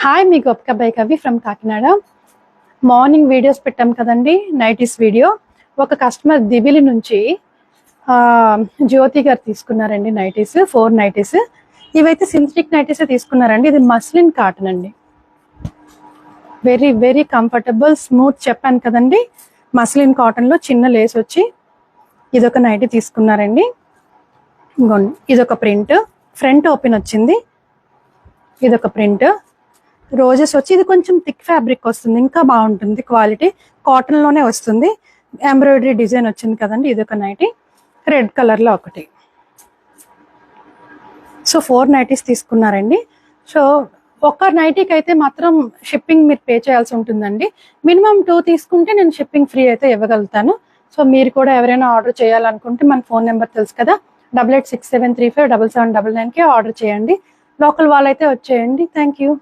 Hi, me Gopika by కవి from Kakinada. Morning videos పెట్టాం కదండి, నైటీస్ వీడియో. ఒక కస్టమర్ దివిలి నుంచి జ్యోతి గారు తీసుకున్నారండి నైటీస్, 4 నైటీస్. ఇవైతే సింథటిక్ నైటీస్ తీసుకున్నారండి. ఇది మస్లిన్ కాటన్ అండి, వెరీ వెరీ కంఫర్టబుల్, స్మూత్. చెప్పాను కదండి, మస్లిన్ కాటన్ లో చిన్న లేస్ వచ్చి ఇదొక నైటీ తీసుకున్నారండి. ఇంకోండి, ఇదొక ప్రింట్, ఫ్రంట్ ఓపెన్ వచ్చింది. ఇదొక ప్రింట్, రోజెస్ వచ్చి ఇది కొంచెం థిక్ ఫ్యాబ్రిక్ వస్తుంది, ఇంకా బాగుంటుంది క్వాలిటీ. కాటన్ లోనే వస్తుంది, ఎంబ్రాయిడరీ డిజైన్ వచ్చింది కదండి. ఇదొక నైటీ రెడ్ కలర్ లో ఒకటి. సో 4 నైటీస్ తీసుకున్నారండి. సో ఒక్క నైటీకి అయితే మాత్రం షిప్పింగ్ మీరు పే చేయాల్సి ఉంటుందండి. మినిమం 2 తీసుకుంటే నేను షిప్పింగ్ ఫ్రీ అయితే ఇవ్వగలుగుతాను. సో మీరు కూడా ఎవరైనా ఆర్డర్ చేయాలనుకుంటే మన ఫోన్ నెంబర్ తెలుసు కదా, 8867357799కి ఆర్డర్ చేయండి. లోకల్ వాళ్ళైతే వచ్చేయండి. Thank you.